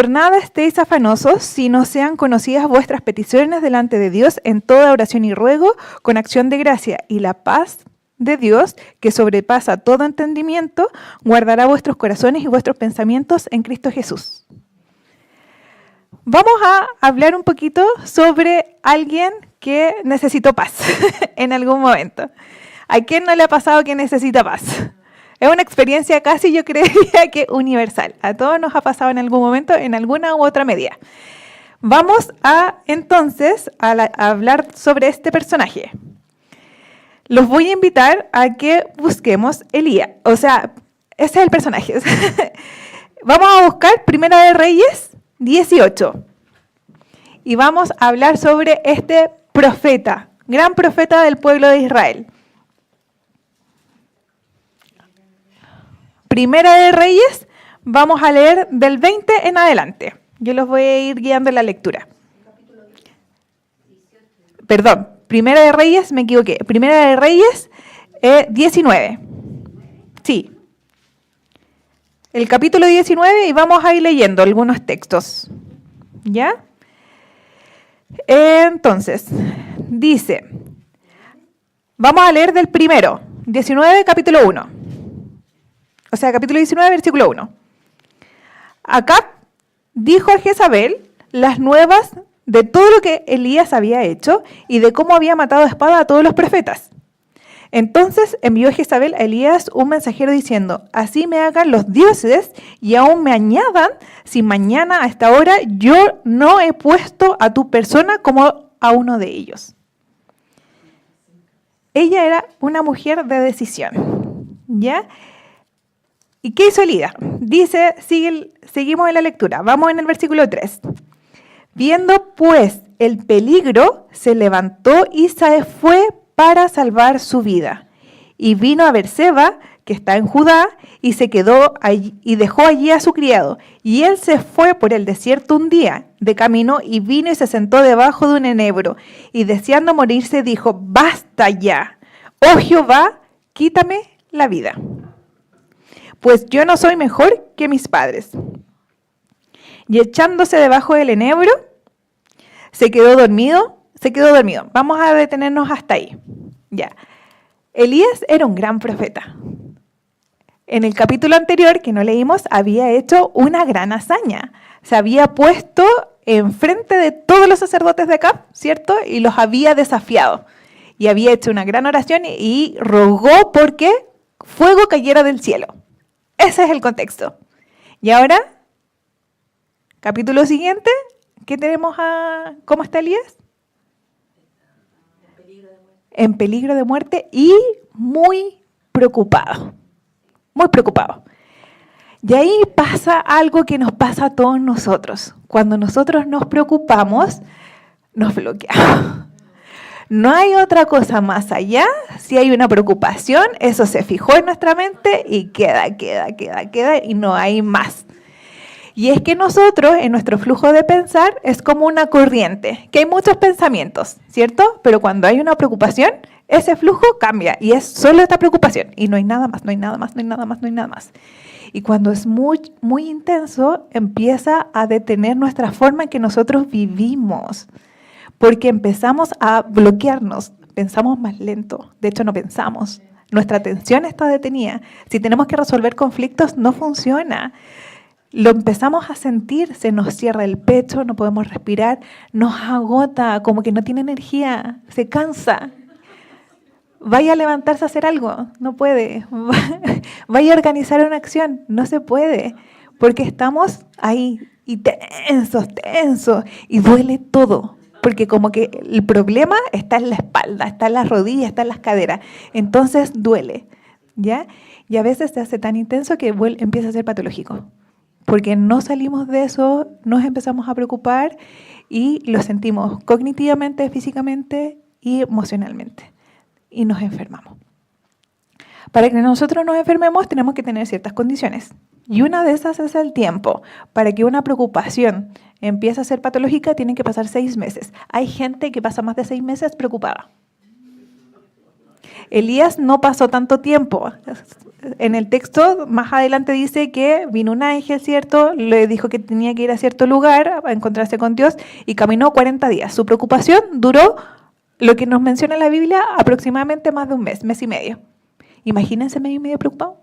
Por nada estéis afanosos, sino sean conocidas vuestras peticiones delante de Dios en toda oración y ruego, con acción de gracia, y la paz de Dios, que sobrepasa todo entendimiento, guardará vuestros corazones y vuestros pensamientos en Cristo Jesús. Vamos a hablar un poquito sobre alguien que necesitó paz en algún momento. ¿A quién no le ha pasado que necesita paz? Es una experiencia casi, yo creería que universal. A todos nos ha pasado en algún momento, en alguna u otra medida. Vamos entonces a hablar sobre este personaje. Los voy a invitar a que busquemos Elías. O sea, ese es el personaje. Vamos a buscar Primera de Reyes 18. Y vamos a hablar sobre este profeta, gran profeta del pueblo de Israel. Primera de Reyes, vamos a leer del 20 en adelante. Yo los voy a ir guiando en la lectura. Perdón, Primera de Reyes, me equivoqué. Primera de Reyes 19. Sí. El capítulo 19 y vamos a ir leyendo algunos textos. ¿Ya? Entonces, dice, vamos a leer del primero, 19, capítulo 1. O sea, capítulo 19, versículo 1. Acab dijo a Jezabel las nuevas de todo lo que Elías había hecho y de cómo había matado a espada a todos los profetas. Entonces envió Jezabel a Elías un mensajero diciendo, así me hagan los dioses y aún me añadan, si mañana a esta hora yo no he puesto a tu persona como a uno de ellos. Ella era una mujer de decisión, ¿ya? ¿Y qué hizo Elías? Dice, seguimos en la lectura, vamos en el versículo 3. Viendo pues el peligro, se levantó y se fue para salvar su vida. Y vino a Berseba, que está en Judá, y se quedó allí, y dejó allí a su criado. Y él se fue por el desierto un día de camino, y vino y se sentó debajo de un enebro. Y deseando morirse, dijo, basta ya, oh Jehová, quítame la vida, pues yo no soy mejor que mis padres. Y echándose debajo del enebro, se quedó dormido. Vamos a detenernos hasta ahí. Ya. Elías era un gran profeta. En el capítulo anterior, que no leímos, había hecho una gran hazaña. Se había puesto enfrente de todos los sacerdotes de Acab, ¿cierto? Y los había desafiado. Y había hecho una gran oración y rogó porque fuego cayera del cielo. Ese es el contexto. Y ahora, capítulo siguiente, ¿qué tenemos cómo está Elías? En peligro de muerte y muy preocupado. Muy preocupado. Y ahí pasa algo que nos pasa a todos nosotros. Cuando nosotros nos preocupamos, nos bloqueamos. No hay otra cosa más allá. Si hay una preocupación, eso se fijó en nuestra mente y queda y no hay más. Y es que nosotros, en nuestro flujo de pensar, es como una corriente, que hay muchos pensamientos, ¿cierto? Pero cuando hay una preocupación, ese flujo cambia y es solo esta preocupación. Y no hay nada más, no hay nada más, no hay nada más, no hay nada más. Y cuando es muy, muy intenso, empieza a detener nuestra forma en que nosotros vivimos. Porque empezamos a bloquearnos, pensamos más lento, de hecho no pensamos, nuestra atención está detenida. Si tenemos que resolver conflictos, no funciona. Lo empezamos a sentir, se nos cierra el pecho, no podemos respirar, nos agota, como que no tiene energía, se cansa. Vaya a levantarse a hacer algo, no puede. Vaya a organizar una acción, no se puede, porque estamos ahí y tensos, y duele todo. Porque como que el problema está en la espalda, está en las rodillas, está en las caderas. Entonces duele, ¿ya? Y a veces se hace tan intenso que empieza a ser patológico. Porque no salimos de eso, nos empezamos a preocupar y lo sentimos cognitivamente, físicamente y emocionalmente. Y nos enfermamos. Para que nosotros nos enfermemos tenemos que tener ciertas condiciones. Y una de esas es el tiempo. Para que una preocupación empiece a ser patológica, tienen que pasar 6 meses. Hay gente que pasa más de 6 meses preocupada. Elías no pasó tanto tiempo. En el texto, más adelante dice que vino un ángel, ¿cierto? Le dijo que tenía que ir a cierto lugar a encontrarse con Dios y caminó 40 días. Su preocupación duró, lo que nos menciona la Biblia, aproximadamente más de un mes, mes y medio. Imagínense mes y medio preocupado.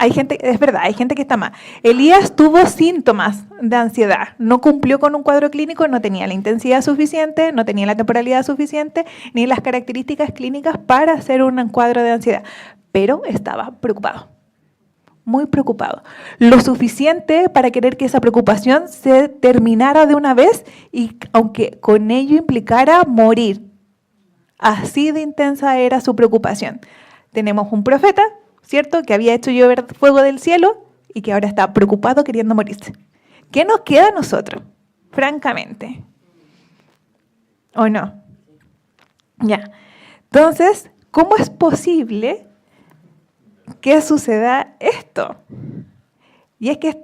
Hay gente, es verdad, hay gente que está más. Elías tuvo síntomas de ansiedad, no cumplió con un cuadro clínico, no tenía la intensidad suficiente, no tenía la temporalidad suficiente, ni las características clínicas para hacer un cuadro de ansiedad, pero estaba preocupado, muy preocupado. Lo suficiente para querer que esa preocupación se terminara de una vez y aunque con ello implicara morir. Así de intensa era su preocupación. Tenemos un profeta, ¿cierto?, que había hecho llover fuego del cielo y que ahora está preocupado queriendo morirse. ¿Qué nos queda a nosotros? Francamente. ¿O no? Ya. Entonces, ¿cómo es posible que suceda esto? Y es que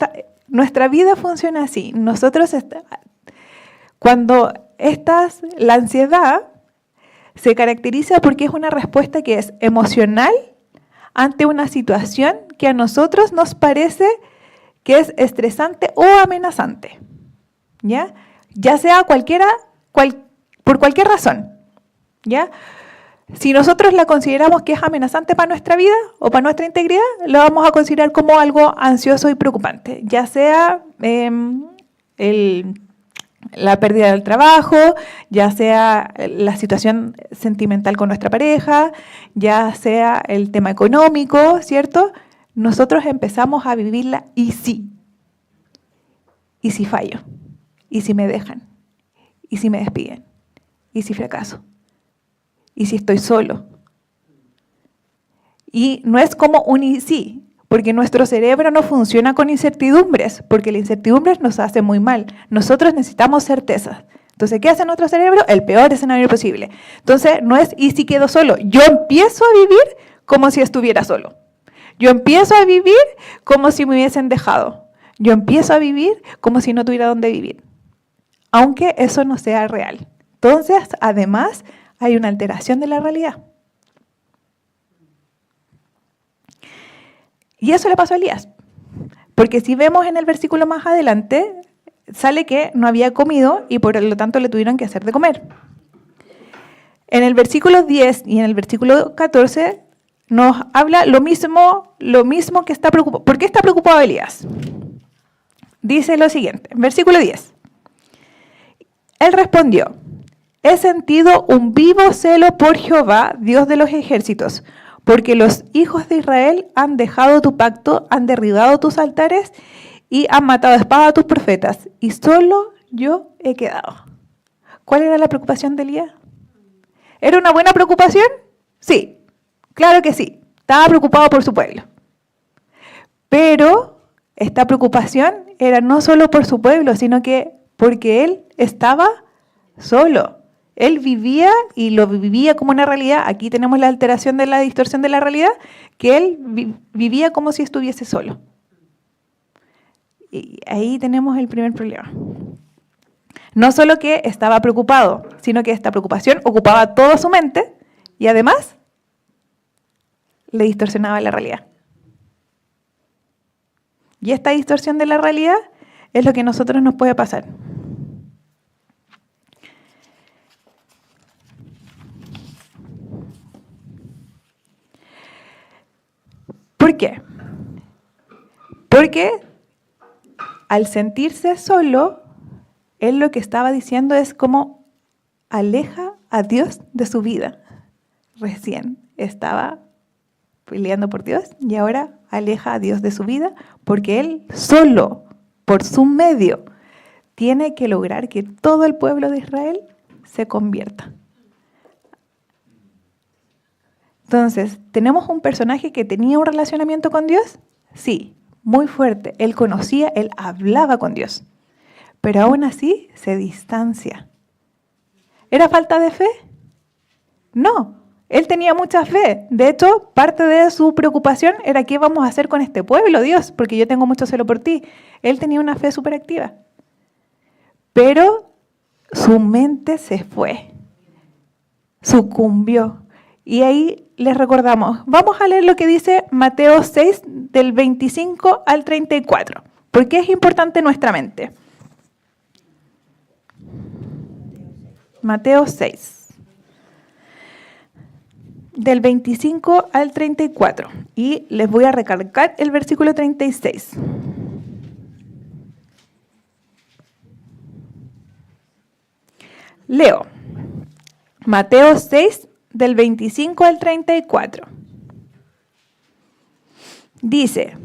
nuestra vida funciona así. Nosotros, cuando la ansiedad se caracteriza porque es una respuesta que es emocional ante una situación que a nosotros nos parece que es estresante o amenazante, ¿ya? Ya sea por cualquier razón, ¿ya? Si nosotros la consideramos que es amenazante para nuestra vida o para nuestra integridad, lo vamos a considerar como algo ansioso y preocupante, ya sea la pérdida del trabajo, ya sea la situación sentimental con nuestra pareja, ya sea el tema económico, ¿cierto? Nosotros empezamos a vivirla y si fallo, y si me dejan, y si me despiden, y si fracaso, y si estoy solo. Y no es como un y sí, porque nuestro cerebro no funciona con incertidumbres, porque la incertidumbre nos hace muy mal. Nosotros necesitamos certezas. Entonces, ¿qué hace nuestro cerebro? El peor escenario posible. Entonces, no es ¿y si quedo solo? Yo empiezo a vivir como si estuviera solo. Yo empiezo a vivir como si me hubiesen dejado. Yo empiezo a vivir como si no tuviera dónde vivir. Aunque eso no sea real. Entonces, además, hay una alteración de la realidad. Y eso le pasó a Elías, porque si vemos en el versículo más adelante, sale que no había comido y por lo tanto le tuvieron que hacer de comer. En el versículo 10 y en el versículo 14 nos habla lo mismo que está preocupado. ¿Por qué está preocupado Elías? Dice lo siguiente, versículo 10. Él respondió, he sentido un vivo celo por Jehová, Dios de los ejércitos, porque los hijos de Israel han dejado tu pacto, han derribado tus altares y han matado a espada a tus profetas, y solo yo he quedado. ¿Cuál era la preocupación de Elías? ¿Era una buena preocupación? Sí, claro que sí. Estaba preocupado por su pueblo. Pero esta preocupación era no solo por su pueblo, sino que porque él estaba solo. Él vivía y lo vivía como una realidad. Aquí tenemos la alteración de la distorsión de la realidad, que él vivía como si estuviese solo. Y ahí tenemos el primer problema. No solo que estaba preocupado, sino que esta preocupación ocupaba toda su mente y además le distorsionaba la realidad. Y esta distorsión de la realidad es lo que a nosotros nos puede pasar. ¿Por qué? Porque al sentirse solo, él lo que estaba diciendo es como aleja a Dios de su vida. Recién estaba peleando por Dios y ahora aleja a Dios de su vida porque él solo, por su medio, tiene que lograr que todo el pueblo de Israel se convierta. Entonces, ¿tenemos un personaje que tenía un relacionamiento con Dios? Sí, muy fuerte. Él conocía, él hablaba con Dios. Pero aún así se distancia. ¿Era falta de fe? No, él tenía mucha fe. De hecho, parte de su preocupación era qué vamos a hacer con este pueblo, Dios, porque yo tengo mucho celo por ti. Él tenía una fe súper activa. Pero su mente se fue. sucumbió. Y ahí les recordamos, vamos a leer lo que dice Mateo 6, del 25 al 34, porque es importante en nuestra mente. Mateo 6, del 25 al 34. Y les voy a recalcar el versículo 36. Leo. Mateo 6, del 25 al 34. Dice: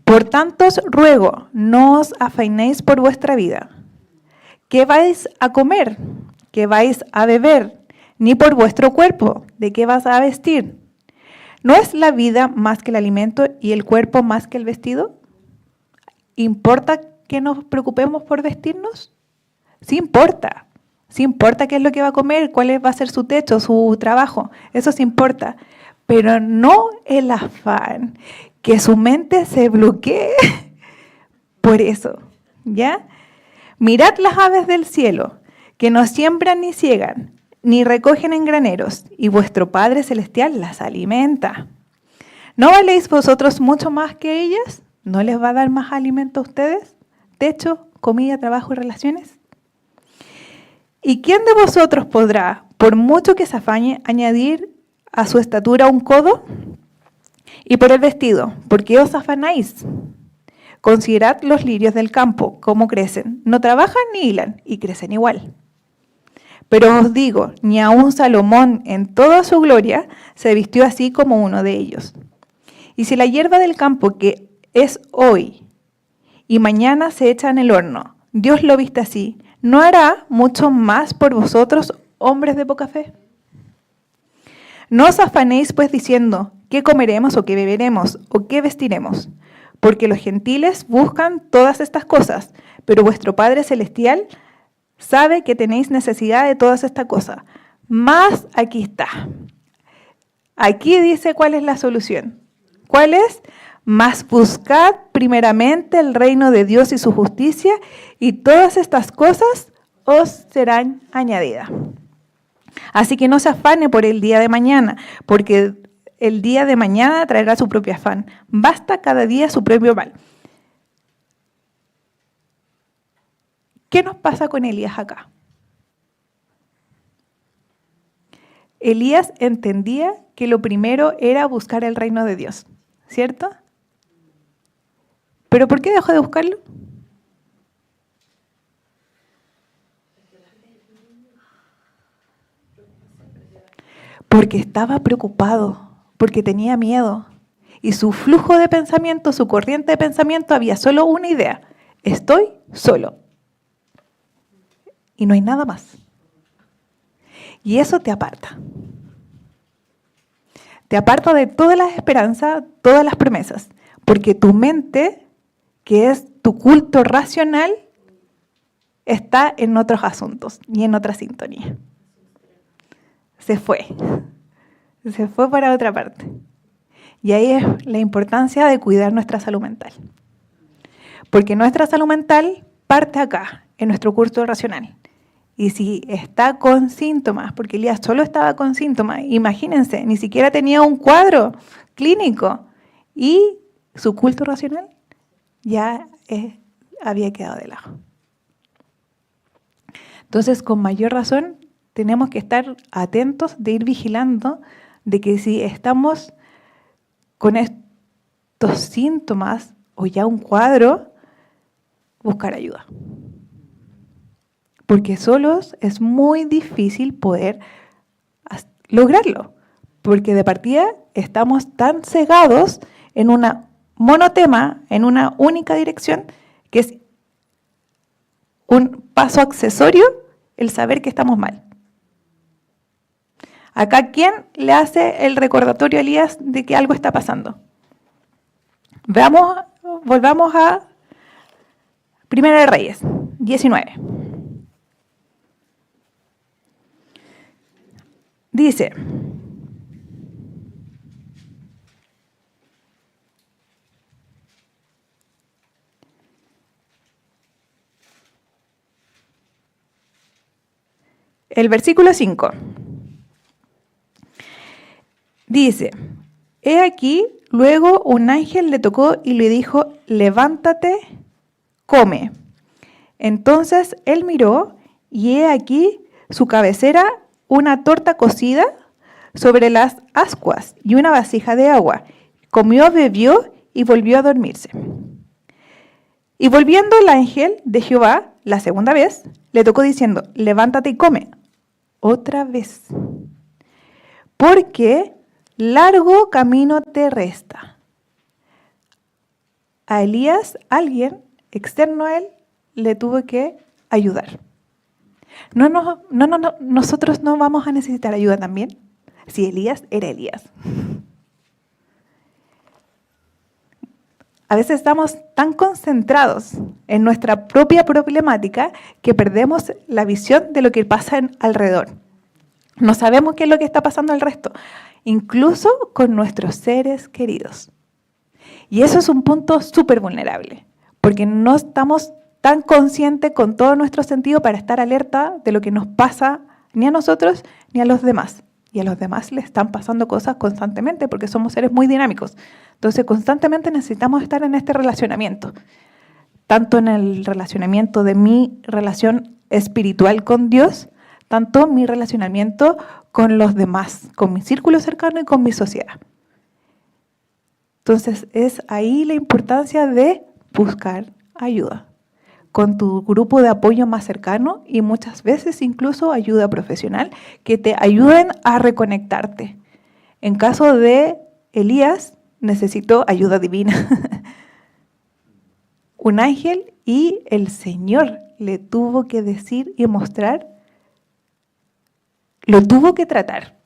Por tanto os ruego, no os afainéis por vuestra vida. ¿Qué vais a comer? ¿Qué vais a beber? Ni por vuestro cuerpo, ¿de qué vas a vestir? ¿No es la vida más que el alimento y el cuerpo más que el vestido? ¿Importa que nos preocupemos por vestirnos? Sí importa. Sí importa qué es lo que va a comer, cuál va a ser su techo, su trabajo. Eso sí importa. Pero no el afán, que su mente se bloquee por eso, ¿ya? Mirad las aves del cielo, que no siembran ni ciegan, ni recogen en graneros, y vuestro Padre Celestial las alimenta. ¿No valéis vosotros mucho más que ellas? ¿No les va a dar más alimento a ustedes? ¿Techo, comida, trabajo y relaciones? ¿Y quién de vosotros podrá, por mucho que se afañe, añadir a su estatura un codo? Y por el vestido, ¿por qué os afanáis? Considerad los lirios del campo, cómo crecen. No trabajan ni hilan, y crecen igual. Pero os digo, ni aun Salomón en toda su gloria se vistió así como uno de ellos. Y si la hierba del campo, que es hoy y mañana se echa en el horno, Dios lo viste así, ¿no hará mucho más por vosotros, hombres de poca fe? No os afanéis pues diciendo, ¿qué comeremos o qué beberemos o qué vestiremos? Porque los gentiles buscan todas estas cosas, pero vuestro Padre Celestial sabe que tenéis necesidad de todas estas cosas. Mas aquí está. Aquí dice cuál es la solución. ¿Cuál es? Mas buscad primeramente el reino de Dios y su justicia, y todas estas cosas os serán añadidas. Así que no se afane por el día de mañana, porque el día de mañana traerá su propio afán. Basta cada día su propio mal. ¿Qué nos pasa con Elías acá? Elías entendía que lo primero era buscar el reino de Dios, ¿cierto? ¿Pero por qué dejó de buscarlo? Porque estaba preocupado, porque tenía miedo. Y su flujo de pensamiento, su corriente de pensamiento, había solo una idea: estoy solo. Y no hay nada más. Y eso te aparta. Te aparta de todas las esperanzas, todas las promesas. Porque tu mente, que es tu culto racional, está en otros asuntos y en otra sintonía. Se fue para otra parte. Y ahí es la importancia de cuidar nuestra salud mental. Porque nuestra salud mental parte acá, en nuestro curso racional. Y si está con síntomas, porque Elías solo estaba con síntomas, imagínense, ni siquiera tenía un cuadro clínico, y su culto racional ya había quedado de lado. Entonces, con mayor razón, tenemos que estar atentos de ir vigilando de que si estamos con estos síntomas o ya un cuadro, buscar ayuda. Porque solos es muy difícil poder lograrlo. Porque de partida estamos tan cegados en un monotema, en una única dirección, que es un paso accesorio el saber que estamos mal. Acá, ¿quién le hace el recordatorio a Elías de que algo está pasando? Volvamos a Primera de Reyes, 19. Dice: el versículo 5. Dice, he aquí, luego un ángel le tocó y le dijo, levántate, come. Entonces él miró y he aquí su cabecera una torta cocida sobre las ascuas y una vasija de agua. Comió, bebió y volvió a dormirse. Y volviendo el ángel de Jehová la segunda vez, le tocó diciendo, levántate y come. Otra vez. Porque largo camino te resta. A Elías, alguien externo a él, le tuvo que ayudar. Nosotros no vamos a necesitar ayuda también. Si Elías era Elías. A veces estamos tan concentrados en nuestra propia problemática que perdemos la visión de lo que pasa alrededor. No sabemos qué es lo que está pasando al resto, incluso con nuestros seres queridos. Y eso es un punto súper vulnerable, porque no estamos tan conscientes con todo nuestro sentido para estar alerta de lo que nos pasa ni a nosotros ni a los demás. Y a los demás les están pasando cosas constantemente porque somos seres muy dinámicos. Entonces, constantemente necesitamos estar en este relacionamiento. Tanto en el relacionamiento de mi relación espiritual con Dios, tanto mi relacionamiento con los demás, con mi círculo cercano y con mi sociedad. Entonces, es ahí la importancia de buscar ayuda con tu grupo de apoyo más cercano y muchas veces incluso ayuda profesional que te ayuden a reconectarte. En caso de Elías, necesitó ayuda divina. Un ángel y el Señor le tuvo que decir y mostrar, lo tuvo que tratar.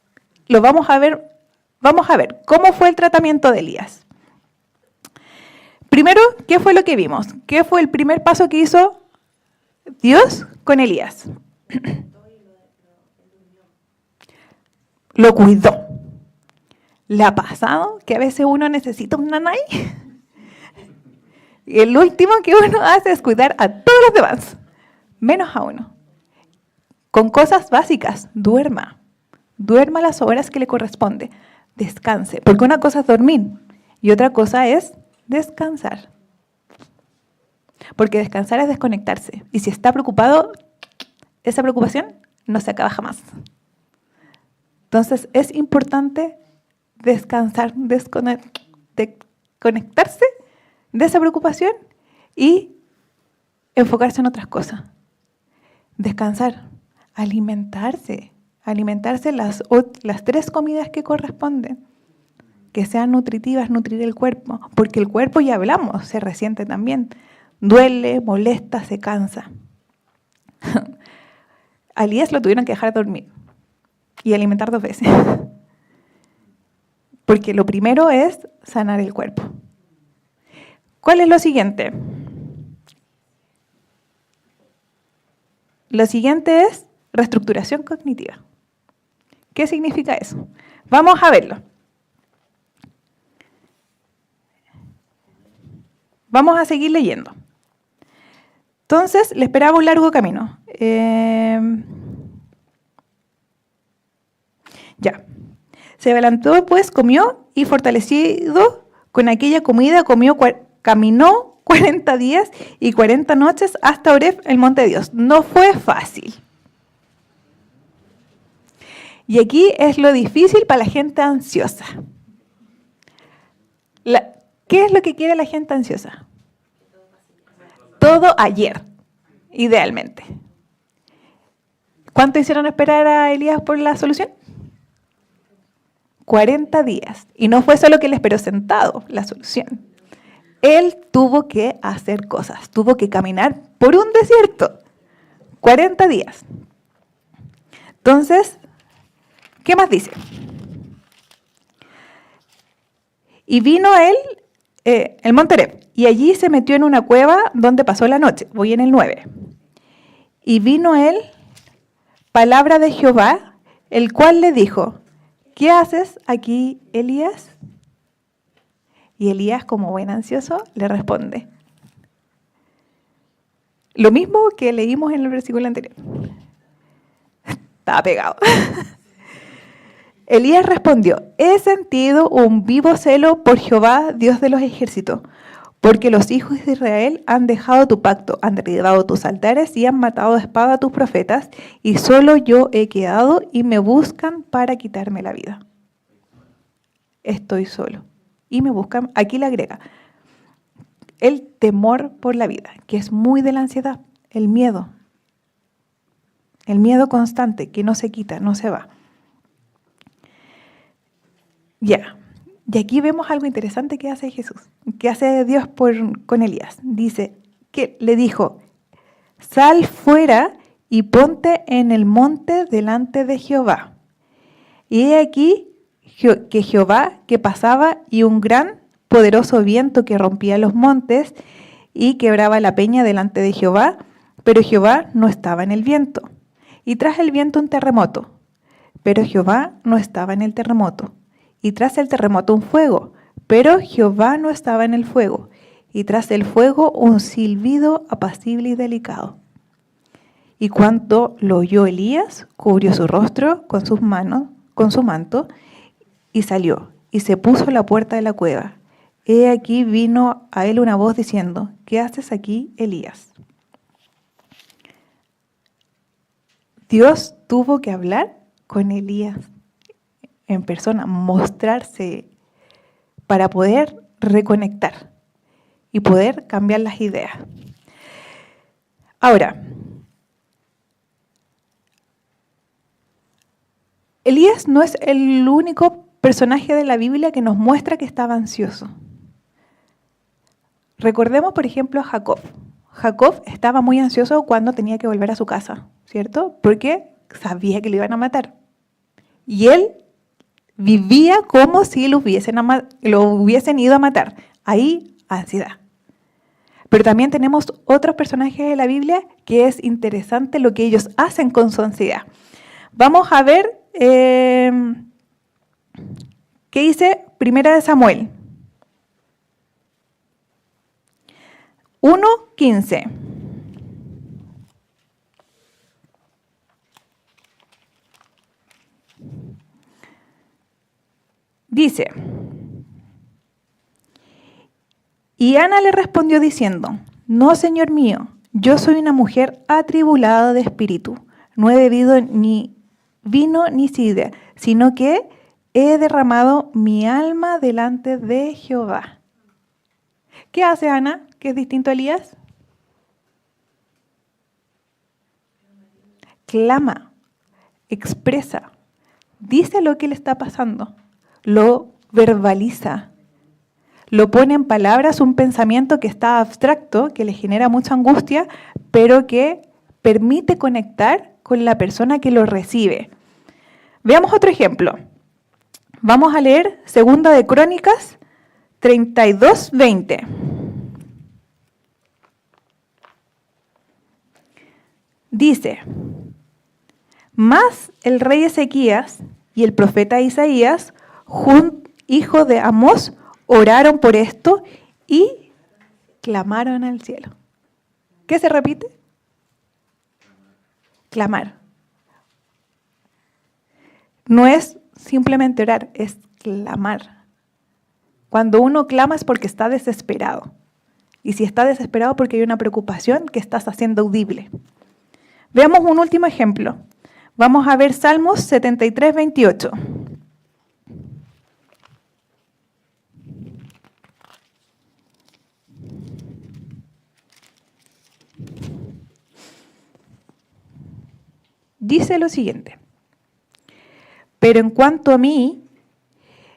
Lo vamos a ver cómo fue el tratamiento de Elías. Primero, ¿qué fue lo que vimos? ¿Qué fue el primer paso que hizo Dios con Elías? Lo cuidó. ¿Le ha pasado que a veces uno necesita un nanay? Y el último que uno hace es cuidar a todos los demás, menos a uno. Con cosas básicas, duerma las horas que le corresponde, descanse, porque una cosa es dormir y otra cosa es descansar. Porque descansar es desconectarse. Y si está preocupado, esa preocupación no se acaba jamás. Entonces es importante descansar, desconectarse de esa preocupación y enfocarse en otras cosas. Descansar, alimentarse las 3 comidas que corresponden. Que sean nutritivas, nutrir el cuerpo, porque el cuerpo, ya hablamos, se resiente también, duele, molesta, se cansa. A Elías lo tuvieron que dejar dormir y alimentar 2 veces, porque lo primero es sanar el cuerpo. ¿Cuál es lo siguiente? Lo siguiente es reestructuración cognitiva. ¿Qué significa eso? Vamos a verlo. Vamos a seguir leyendo. Entonces, le esperaba un largo camino. Ya. Se levantó, pues, comió y fortalecido con aquella comida, caminó 40 días y 40 noches hasta Oreb, el monte de Dios. No fue fácil. Y aquí es lo difícil para la gente ansiosa. ¿Qué es lo que quiere la gente ansiosa? Todo ayer, idealmente. ¿Cuánto hicieron esperar a Elías por la solución? 40 días. Y no fue solo que él esperó sentado la solución. Él tuvo que hacer cosas, tuvo que caminar por un desierto. 40 días. Entonces, ¿qué más dice? Y vino él, el monte Oreb, y allí se metió en una cueva donde pasó la noche. Voy en el 9. Y vino él, palabra de Jehová, el cual le dijo, ¿qué haces aquí, Elías? Y Elías, como buen ansioso, le responde. Lo mismo que leímos en el versículo anterior. Estaba pegado. Elías respondió, he sentido un vivo celo por Jehová, Dios de los ejércitos, porque los hijos de Israel han dejado tu pacto, han derribado tus altares y han matado a espada a tus profetas, y solo yo he quedado y me buscan para quitarme la vida. Estoy solo. Y me buscan, aquí le agrega, el temor por la vida, que es muy de la ansiedad, el miedo constante, que no se quita, no se va. Ya, y aquí vemos algo interesante que hace Jesús, que hace Dios con Elías. Dice que le dijo, sal fuera y ponte en el monte delante de Jehová. Y he aquí que Jehová que pasaba y un gran poderoso viento que rompía los montes y quebraba la peña delante de Jehová, pero Jehová no estaba en el viento. Y tras el viento un terremoto, pero Jehová no estaba en el terremoto. Y tras el terremoto un fuego, pero Jehová no estaba en el fuego. Y tras el fuego un silbido apacible y delicado. Y cuando lo oyó Elías, cubrió su rostro con sus manos, con su manto, y salió, y se puso a la puerta de la cueva. He aquí vino a él una voz diciendo, ¿qué haces aquí, Elías? Dios tuvo que hablar con Elías en persona, mostrarse para poder reconectar y poder cambiar las ideas. Ahora, Elías no es el único personaje de la Biblia que nos muestra que estaba ansioso. Recordemos, por ejemplo, a Jacob. Jacob estaba muy ansioso cuando tenía que volver a su casa, ¿cierto? Porque sabía que lo iban a matar. Y él vivía como si lo hubiesen ido a matar. Ahí, ansiedad. Pero también tenemos otros personajes de la Biblia que es interesante lo que ellos hacen con su ansiedad. Vamos a ver qué dice Primera de Samuel 1:15. Dice, y Ana le respondió diciendo, no, Señor mío, yo soy una mujer atribulada de espíritu, no he bebido ni vino ni sidra, sino que he derramado mi alma delante de Jehová. ¿Qué hace Ana, que es distinto a Elías? Clama, expresa, dice lo que le está pasando. Lo verbaliza, lo pone en palabras, un pensamiento que está abstracto, que le genera mucha angustia, pero que permite conectar con la persona que lo recibe. Veamos otro ejemplo. Vamos a leer 2 de Crónicas 32:20. Dice, mas el rey Ezequías y el profeta Isaías, hijo de Amós, oraron por esto y clamaron al cielo. ¿Qué se repite? Clamar. No es simplemente orar, es clamar. Cuando uno clama es porque está desesperado. Y si está desesperado porque hay una preocupación que estás haciendo audible. Veamos un último ejemplo. Vamos a ver Salmos 73:28. Dice lo siguiente, pero en cuanto a mí,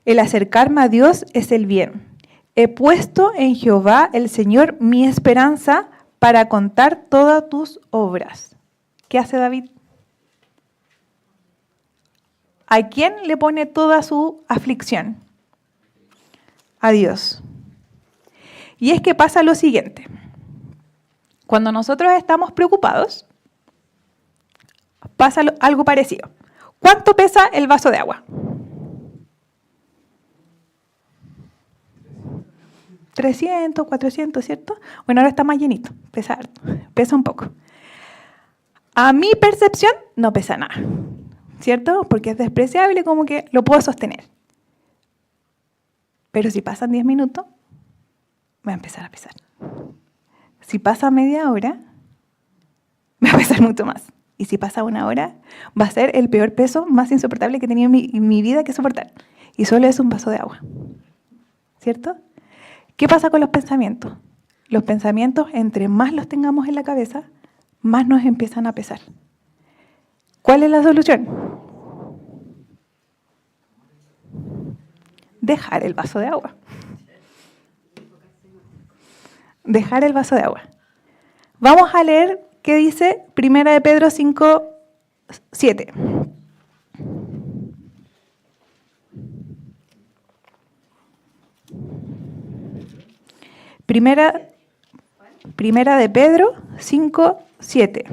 el acercarme a Dios es el bien. He puesto en Jehová el Señor mi esperanza para contar todas tus obras. ¿Qué hace David? ¿A quién le pone toda su aflicción? A Dios. Y es que pasa lo siguiente. Cuando nosotros estamos preocupados, pasa algo parecido. ¿Cuánto pesa el vaso de agua? 300, 400, ¿cierto? Bueno, ahora está más llenito, pesa harto, pesa un poco. A mi percepción, no pesa nada. ¿cierto? Porque es despreciable, como que lo puedo sostener. Pero si pasan 10 minutos, va a empezar a pesar. Si pasa media hora, va a pesar mucho más. Y si pasa una hora, va a ser el peor peso más insoportable que he tenido en mi vida que soportar. Y solo es un vaso de agua. ¿Cierto? ¿Qué pasa con los pensamientos? Los pensamientos, entre más los tengamos en la cabeza, más nos empiezan a pesar. ¿Cuál es la solución? Dejar el vaso de agua. Dejar el vaso de agua. Vamos a leer qué dice 1 de Pedro 5, 7. Primera de Pedro 5, 7.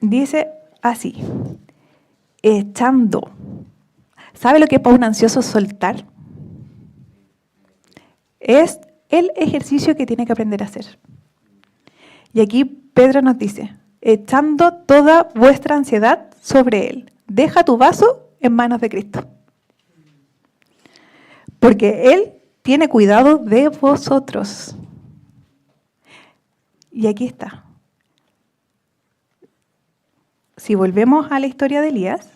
Dice así, echando. ¿Sabe lo que es para un ansioso soltar? Es el ejercicio que tiene que aprender a hacer. Y aquí Pedro nos dice, echando toda vuestra ansiedad sobre Él. Deja tu vaso en manos de Cristo. Porque Él tiene cuidado de vosotros. Y aquí está. Si volvemos a la historia de Elías,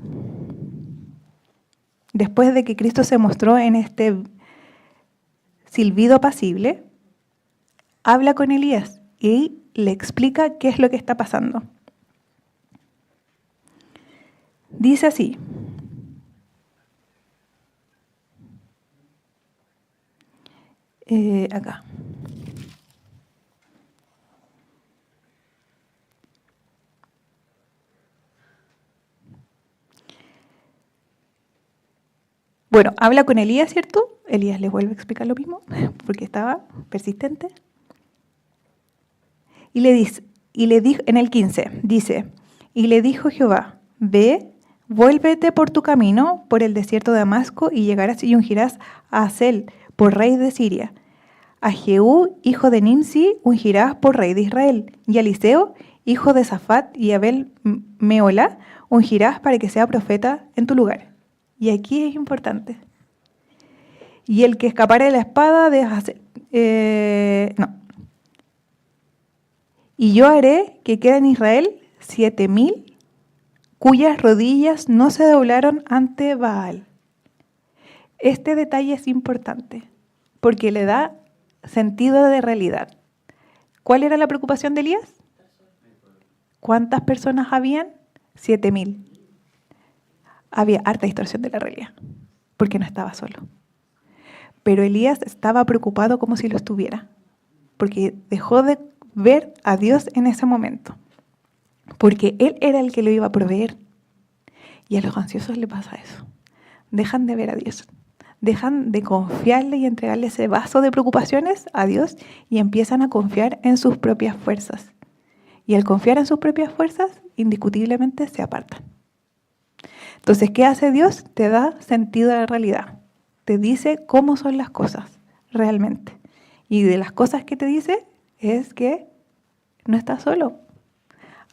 después de que Cristo se mostró en este silbido apacible, habla con Elías y le explica qué es lo que está pasando. Dice así, acá. Bueno, habla con Elías, ¿cierto? Elías le vuelve a explicar lo mismo, porque estaba persistente. Y le dijo, en el 15, dice, y le dijo Jehová, ve, vuélvete por tu camino, por el desierto de Damasco, y llegarás y ungirás a Hazael por rey de Siria. A Jehú, hijo de Nimsi, ungirás por rey de Israel. Y a Eliseo, hijo de Safat, y Abel Meola, ungirás para que sea profeta en tu lugar. Y aquí es importante. Y el que escapare de la espada de Hazael, no. Y yo haré que quede en Israel 7,000 cuyas rodillas no se doblaron ante Baal. Este detalle es importante porque le da sentido de realidad. ¿Cuál era la preocupación de Elías? ¿Cuántas personas habían? 7,000. Había harta distorsión de la realidad porque no estaba solo. Pero Elías estaba preocupado como si lo estuviera porque dejó de ver a Dios en ese momento, porque Él era el que lo iba a proveer. Y a los ansiosos le pasa eso. Dejan de ver a Dios, dejan de confiarle y entregarle ese vaso de preocupaciones a Dios y empiezan a confiar en sus propias fuerzas. Y al confiar en sus propias fuerzas, indiscutiblemente se apartan. Entonces, ¿qué hace Dios? Te da sentido a la realidad. Te dice cómo son las cosas realmente. Y de las cosas que te dice es que no estás solo.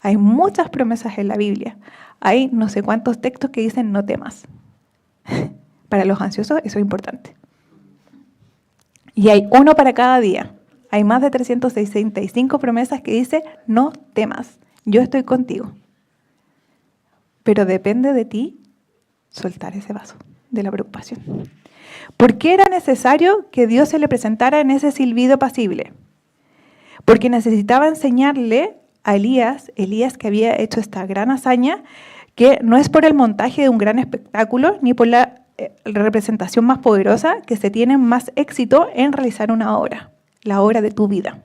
Hay muchas promesas en la Biblia. Hay no sé cuántos textos que dicen no temas. Para los ansiosos eso es importante. Y hay uno para cada día. Hay más de 365 promesas que dice no temas. Yo estoy contigo. Pero depende de ti soltar ese vaso de la preocupación. ¿Por qué era necesario que Dios se le presentara en ese silbido apacible? Porque necesitaba enseñarle a Elías que había hecho esta gran hazaña, que no es por el montaje de un gran espectáculo, ni por la representación más poderosa, que se tiene más éxito en realizar una obra, la obra de tu vida.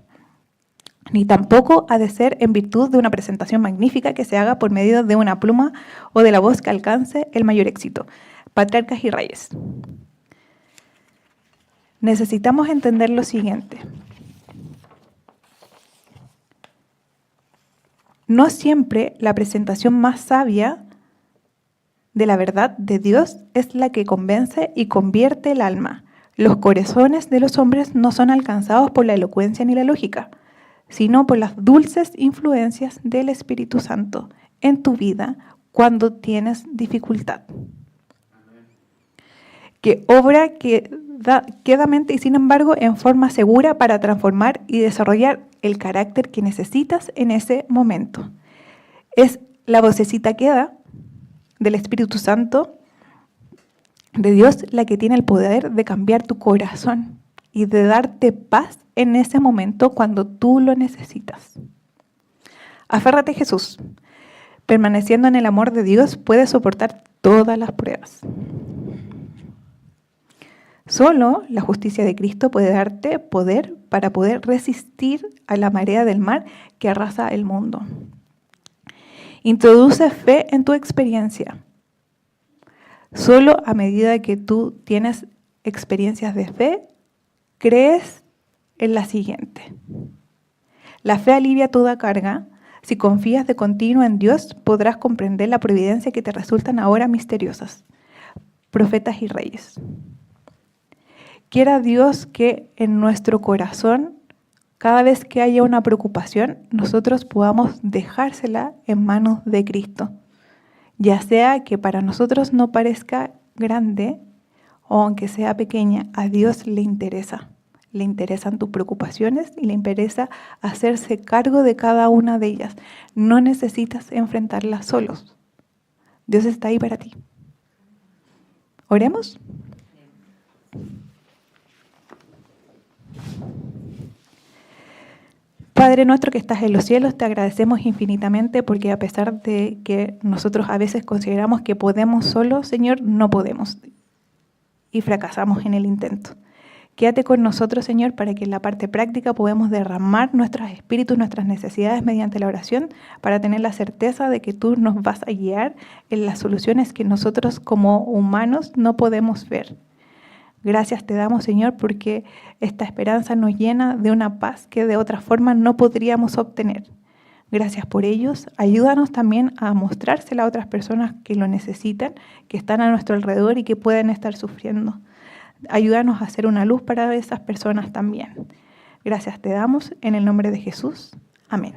Ni tampoco ha de ser en virtud de una presentación magnífica que se haga por medio de una pluma o de la voz que alcance el mayor éxito. Patriarcas y reyes. Necesitamos entender lo siguiente. No siempre la presentación más sabia de la verdad de Dios es la que convence y convierte el alma. Los corazones de los hombres no son alcanzados por la elocuencia ni la lógica, sino por las dulces influencias del Espíritu Santo en tu vida cuando tienes dificultad. Que obra quedamente y sin embargo en forma segura para transformar y desarrollar el carácter que necesitas en ese momento. Es la vocecita queda del Espíritu Santo de Dios la que tiene el poder de cambiar tu corazón y de darte paz en ese momento cuando tú lo necesitas. Aférrate a Jesús. Permaneciendo en el amor de Dios puedes soportar todas las pruebas. Solo la justicia de Cristo puede darte poder para poder resistir a la marea del mal que arrasa el mundo. Introduce fe en tu experiencia. Solo a medida que tú tienes experiencias de fe, crees en la siguiente. La fe alivia toda carga. Si confías de continuo en Dios, podrás comprender la providencia que te resultan ahora misteriosas. Profetas y reyes. Quiera Dios que en nuestro corazón, cada vez que haya una preocupación, nosotros podamos dejársela en manos de Cristo. Ya sea que para nosotros no parezca grande o aunque sea pequeña, a Dios le interesa. Le interesan tus preocupaciones y le interesa hacerse cargo de cada una de ellas. No necesitas enfrentarlas solos. Dios está ahí para ti. ¿Oremos? Padre nuestro que estás en los cielos, te agradecemos infinitamente porque a pesar de que nosotros a veces consideramos que podemos solos, Señor, no podemos y fracasamos en el intento. Quédate con nosotros, Señor, para que en la parte práctica podamos derramar nuestros espíritus, nuestras necesidades mediante la oración, para tener la certeza de que tú nos vas a guiar en las soluciones que nosotros como humanos no podemos ver. Gracias te damos, Señor, porque esta esperanza nos llena de una paz que de otra forma no podríamos obtener. Gracias por ellos. Ayúdanos también a mostrársela a otras personas que lo necesitan, que están a nuestro alrededor y que pueden estar sufriendo. Ayúdanos a ser una luz para esas personas también. Gracias te damos en el nombre de Jesús. Amén.